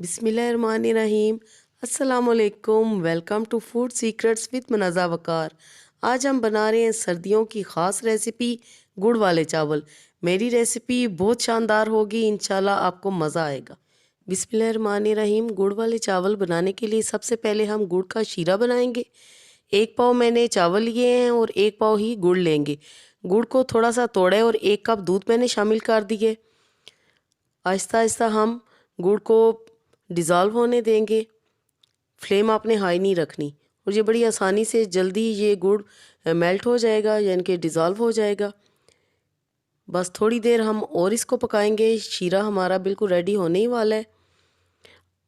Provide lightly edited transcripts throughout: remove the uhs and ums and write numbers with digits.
बिस्मिल्लाहिर्रहमानिर्रहीम। अस्सलामुअलैकुम। Welcome to Food Secrets with Munaza Waqar. आज हम बना रहे हैं सर्दियों की ख़ास रेसिपी गुड़ वाले चावल। मेरी रेसिपी बहुत शानदार होगी, इंशाल्लाह आपको मज़ा आएगा। बिस्मिल्लाहिर्रहमानिर्रहीम। गुड़ वाले चावल बनाने के लिए सबसे पहले हम गुड़ का शीरा बनाएंगे। 1 पाव मैंने चावल लिए हैं और 1 पाव ही गुड़ लेंगे। गुड़ को थोड़ा सा तोड़े और 1 कप दूध मैंने शामिल कर दिए। आहिस्ता आहिस्ता हम गुड़ को डिज़ोल्व होने देंगे। फ्लेम आपने हाई नहीं रखनी और ये बड़ी आसानी से जल्दी ये गुड़ मेल्ट हो जाएगा, यानी कि डिज़ोल्व हो जाएगा। बस थोड़ी देर हम और इसको पकाएंगे। शीरा हमारा बिल्कुल रेडी होने ही वाला है।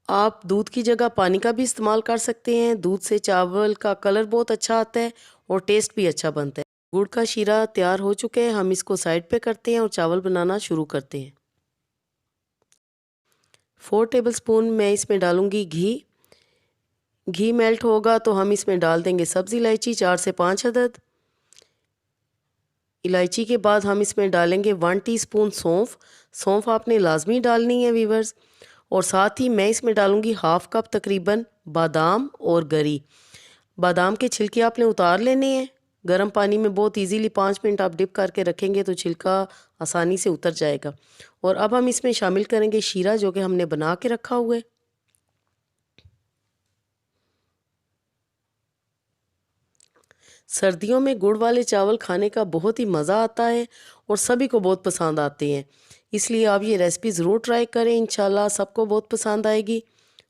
आप दूध की जगह पानी का भी इस्तेमाल कर सकते हैं। दूध से चावल का कलर बहुत अच्छा आता है और टेस्ट भी अच्छा बनता है। गुड़ का शीरा तैयार हो चुके हैं, हम इसको साइड पे करते हैं और चावल बनाना शुरू करते हैं। 4 टेबलस्पून मैं इसमें डालूंगी घी। घी मेल्ट होगा तो हम इसमें डाल देंगे सब्ज़ इलायची 4 से 5 अदद। इलायची के बाद हम इसमें डालेंगे 1 टीस्पून सौंफ। सौंफ आपने लाजमी डालनी है वीवर्स। और साथ ही मैं इसमें डालूंगी हाफ कप तकरीबन बादाम और गरी। बादाम के छिलके आपने उतार लेने हैं। गर्म पानी में बहुत इजीली 5 मिनट आप डिप करके रखेंगे तो छिलका आसानी से उतर जाएगा। और अब हम इसमें शामिल करेंगे शीरा जो कि हमने बना के रखा हुआ है। सर्दियों में गुड़ वाले चावल खाने का बहुत ही मज़ा आता है और सभी को बहुत पसंद आते हैं। इसलिए आप ये रेसिपी ज़रूर ट्राई करें, इंशाल्लाह सबको बहुत पसंद आएगी।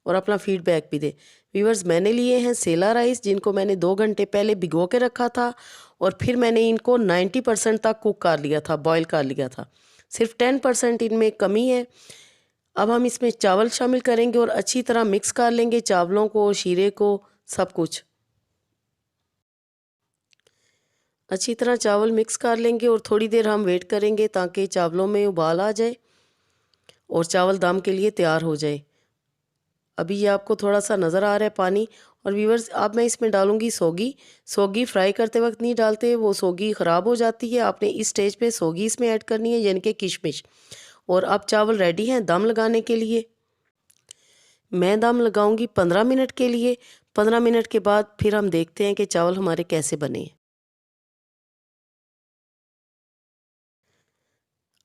और अपना फीडबैक भी दें। व्यूअर्स, मैंने लिए हैं सेला राइस, जिनको मैंने 2 घंटे पहले भिगो के रखा था और फिर मैंने इनको 90% तक कुक कर लिया था, बॉयल कर लिया था। सिर्फ 10% इनमें कमी है। अब हम इसमें चावल शामिल करेंगे और अच्छी तरह मिक्स कर लेंगे चावलों को, शीरे को, सब कुछ अच्छी तरह चावल मिक्स कर लेंगे और थोड़ी देर हम वेट करेंगे ताकि चावलों में उबाल आ जाए और चावल दम के लिए तैयार हो जाए। अभी ये आपको थोड़ा सा नज़र आ रहा है पानी। और व्यूअर्स, अब मैं इसमें डालूंगी सोगी। सोगी फ्राई करते वक्त नहीं डालते, वो सोगी ख़राब हो जाती है। आपने इस स्टेज पे सोगी इसमें ऐड करनी है, यानी कि किशमिश। और अब चावल रेडी हैं दम लगाने के लिए। मैं दम लगाऊंगी 15 मिनट के लिए। 15 मिनट के बाद फिर हम देखते हैं कि चावल हमारे कैसे बने हैं।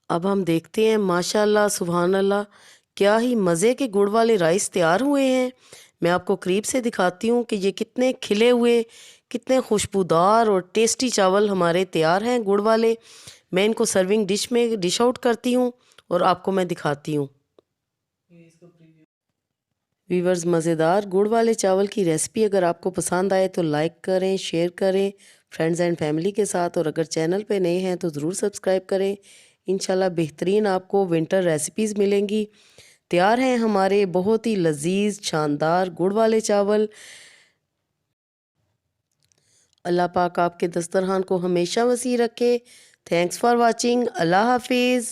अब हम देखते हैं, माशाल्लाह सुभान अल्लाह, क्या ही मज़े के गुड़ वाले राइस तैयार हुए हैं। मैं आपको करीब से दिखाती हूँ कि ये कितने खिले हुए, कितने खुशबूदार और टेस्टी चावल हमारे तैयार हैं गुड़ वाले। मैं इनको सर्विंग डिश में डिश आउट करती हूँ और आपको मैं दिखाती हूँ। वीवर्स, मज़ेदार गुड़ वाले चावल की रेसिपी अगर आपको पसंद आए तो लाइक करें, शेयर करें फ्रेंड्स एंड फैमिली के साथ। और अगर चैनल पे नए हैं तो ज़रूर सब्सक्राइब करें। इंशाल्लाह बेहतरीन आपको विंटर रेसिपीज़ मिलेंगी। तैयार हैं हमारे बहुत ही लजीज शानदार गुड़ वाले चावल। अल्लाह पाक आपके दस्तरखान को हमेशा वसी रखे। Thanks for watching. अल्लाह हाफिज़।